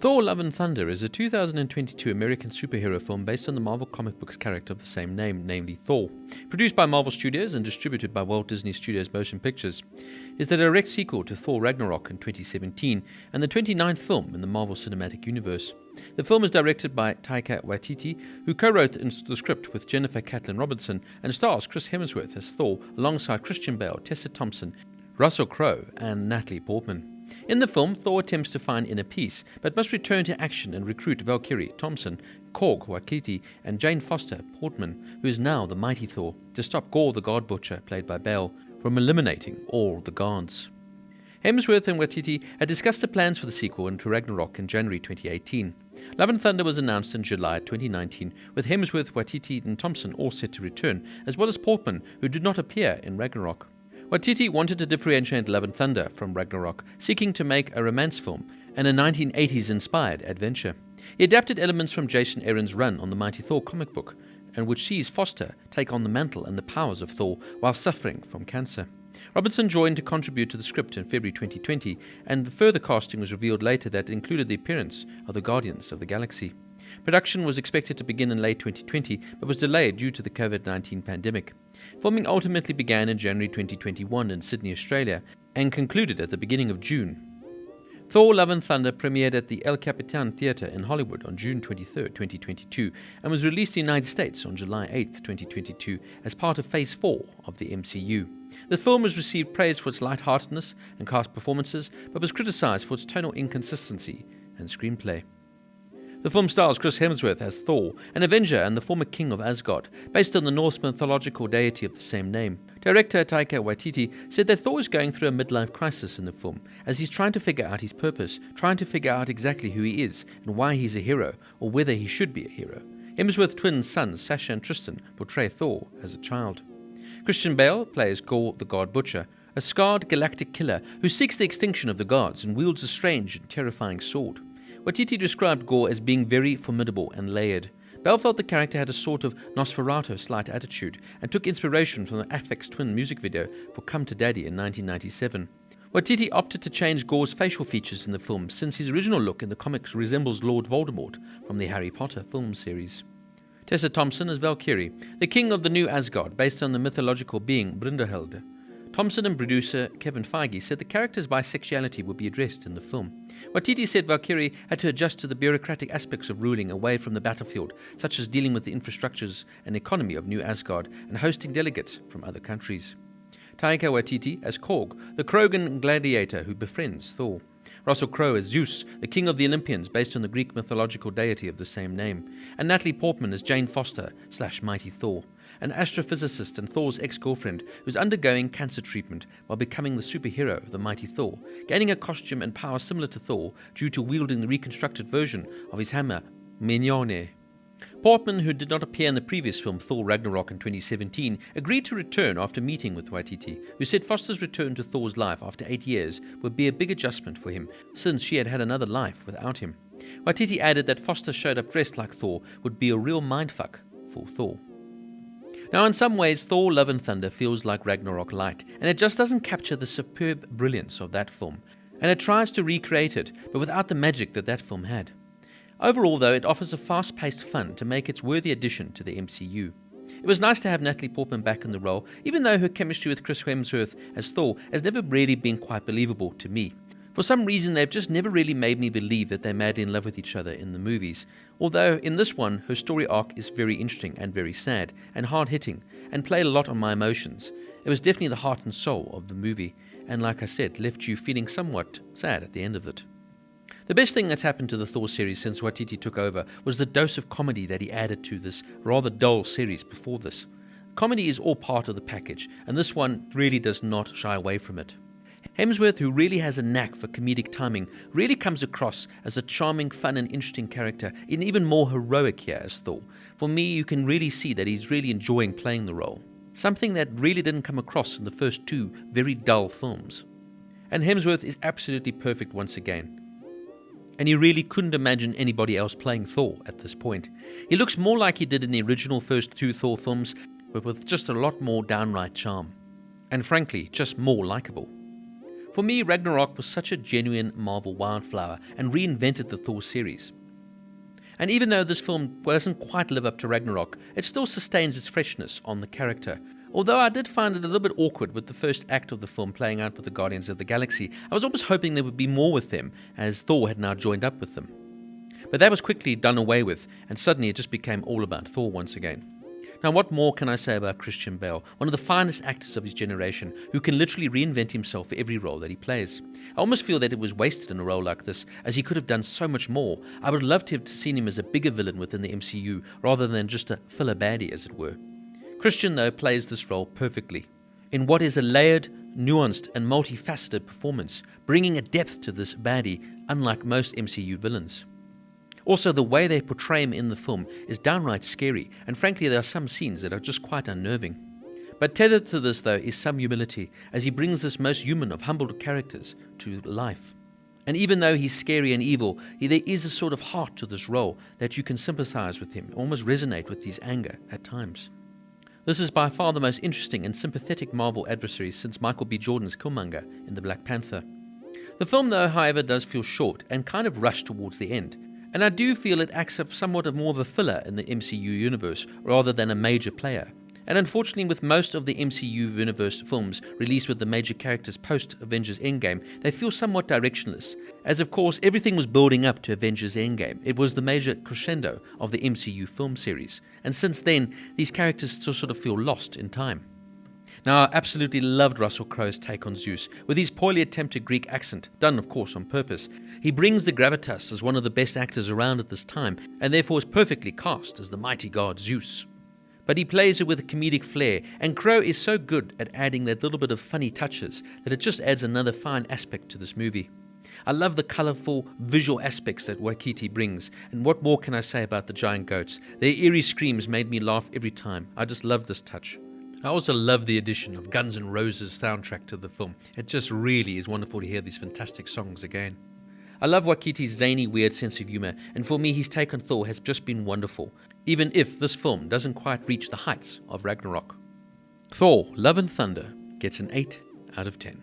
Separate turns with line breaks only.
Thor Love and Thunder is a 2022 American superhero film based on the Marvel comic books character of the same name, namely Thor. Produced by Marvel Studios and distributed by Walt Disney Studios Motion Pictures. It is the direct sequel to Thor Ragnarok in 2017 and the 29th film in the Marvel Cinematic Universe. The film is directed by Taika Waititi, who co-wrote the script with Jennifer Kaytin Robinson and stars Chris Hemsworth as Thor alongside Christian Bale, Tessa Thompson, Crowe and Natalie Portman. In the film, Thor attempts to find inner peace, but must return to action and recruit Valkyrie, Thompson, Korg, Waititi, and Jane Foster, Portman, who is now the Mighty Thor, to stop Gorr the God Butcher, played by Bale, from eliminating all the gods. Hemsworth and Waititi had discussed the plans for the sequel into Ragnarok in January 2018. Love and Thunder was announced in July 2019, with Hemsworth, Waititi, and Thompson all set to return, as well as Portman, who did not appear in Ragnarok. Waititi wanted to differentiate Love and Thunder from Ragnarok, seeking to make a romance film and a 1980s-inspired adventure. He adapted elements from Jason Aaron's run on the Mighty Thor comic book, and which sees Foster take on the mantle and the powers of Thor while suffering from cancer. Robinson joined to contribute to the script in February 2020, and further casting was revealed later that included the appearance of the Guardians of the Galaxy. Production was expected to begin in late 2020, but was delayed due to the COVID-19 pandemic. Filming ultimately began in January 2021 in Sydney, Australia, and concluded at the beginning of June. Thor Love and Thunder premiered at the El Capitan Theatre in Hollywood on June 23, 2022, and was released in the United States on July 8, 2022, as part of Phase 4 of the MCU. The film has received praise for its lightheartedness and cast performances, but was criticized for its tonal inconsistency and screenplay. The film stars Chris Hemsworth as Thor, an Avenger and the former king of Asgard, based on the Norse mythological deity of the same name. Director Taika Waititi said that Thor is going through a midlife crisis in the film, as he's trying to figure out his purpose, trying to figure out exactly who he is and why he's a hero, or whether he should be a hero. Hemsworth twins sons Sasha and Tristan portray Thor as a child. Christian Bale plays Gorr the God Butcher, a scarred galactic killer who seeks the extinction of the gods and wields a strange and terrifying sword. Waititi described Gorr as being very formidable and layered. Bell felt the character had a sort of Nosferatu-slight attitude and took inspiration from the Aphex Twin music video for Come to Daddy in 1997. Waititi opted to change Gorr's facial features in the film since his original look in the comics resembles Lord Voldemort from the Harry Potter film series. Tessa Thompson as Valkyrie, the king of the new Asgard based on the mythological being Brynhilde. Thompson and producer Kevin Feige said the character's bisexuality would be addressed in the film. Waititi said Valkyrie had to adjust to the bureaucratic aspects of ruling away from the battlefield, such as dealing with the infrastructures and economy of New Asgard and hosting delegates from other countries. Taika Waititi as Korg, the Krogan gladiator who befriends Thor. Russell Crowe as Zeus, the king of the Olympians based on the Greek mythological deity of the same name. And Natalie Portman as Jane Foster / Mighty Thor, an astrophysicist and Thor's ex-girlfriend who's undergoing cancer treatment while becoming the superhero, the Mighty Thor, gaining a costume and power similar to Thor due to wielding the reconstructed version of his hammer, Mjolnir. Portman, who did not appear in the previous film Thor Ragnarok in 2017, agreed to return after meeting with Waititi, who said Foster's return to Thor's life after 8 years would be a big adjustment for him, since she had had another life without him. Waititi added that Foster showed up dressed like Thor would be a real mindfuck for Thor. Now, in some ways, Thor Love and Thunder feels like Ragnarok light, and it just doesn't capture the superb brilliance of that film, and it tries to recreate it, but without the magic that film had. Overall, though, it offers a fast-paced fun to make its worthy addition to the MCU. It was nice to have Natalie Portman back in the role, even though her chemistry with Chris Hemsworth as Thor has never really been quite believable to me. For some reason, they've just never really made me believe that they're madly in love with each other in the movies. Although, in this one, her story arc is very interesting and very sad and hard-hitting, and played a lot on my emotions. It was definitely the heart and soul of the movie, and like I said, left you feeling somewhat sad at the end of it. The best thing that's happened to the Thor series since Waititi took over was the dose of comedy that he added to this rather dull series before this. Comedy is all part of the package, and this one really does not shy away from it. Hemsworth, who really has a knack for comedic timing, really comes across as a charming, fun and interesting character, and even more heroic here as Thor. For me, you can really see that he's really enjoying playing the role. Something that really didn't come across in the first two very dull films. And Hemsworth is absolutely perfect once again. And you really couldn't imagine anybody else playing Thor at this point. He looks more like he did in the original first two Thor films, but with just a lot more downright charm. And frankly, just more likable. For me, Ragnarok was such a genuine Marvel wildflower and reinvented the Thor series. And even though this film doesn't quite live up to Ragnarok, it still sustains its freshness on the character. Although I did find it a little bit awkward with the first act of the film playing out with the Guardians of the Galaxy, I was almost hoping there would be more with them, as Thor had now joined up with them. But that was quickly done away with, and suddenly it just became all about Thor once again. Now, what more can I say about Christian Bale, one of the finest actors of his generation, who can literally reinvent himself for every role that he plays? I almost feel that it was wasted in a role like this, as he could have done so much more. I would love to have seen him as a bigger villain within the MCU, rather than just a filler baddie, as it were. Christian, though, plays this role perfectly, in what is a layered, nuanced, and multifaceted performance, bringing a depth to this baddie, unlike most MCU villains. Also, the way they portray him in the film is downright scary, and frankly there are some scenes that are just quite unnerving. But tethered to this, though, is some humility, as he brings this most human of humbled characters to life. And even though he's scary and evil, there is a sort of heart to this role that you can sympathize with him, almost resonate with his anger at times. This is by far the most interesting and sympathetic Marvel adversary since Michael B. Jordan's Killmonger in The Black Panther. The film, though, however, does feel short and kind of rushed towards the end. And I do feel it acts up somewhat of more of a filler in the MCU universe rather than a major player. And unfortunately, with most of the MCU universe films released with the major characters post-Avengers Endgame, they feel somewhat directionless, as of course everything was building up to Avengers Endgame. It was the major crescendo of the MCU film series, and since then, these characters still sort of feel lost in time. Now, I absolutely loved Russell Crowe's take on Zeus, with his poorly attempted Greek accent, done of course on purpose. He brings the gravitas as one of the best actors around at this time, and therefore is perfectly cast as the mighty god Zeus. But he plays it with a comedic flair, and Crowe is so good at adding that little bit of funny touches that it just adds another fine aspect to this movie. I love the colourful visual aspects that Waititi brings, and what more can I say about the giant goats? Their eerie screams made me laugh every time. I just love this touch. I also love the addition of Guns N' Roses soundtrack to the film. It just really is wonderful to hear these fantastic songs again. I love Waititi's zany, weird sense of humour, and for me his take on Thor has just been wonderful, even if this film doesn't quite reach the heights of Ragnarok. Thor, Love and Thunder gets an 8 out of 10.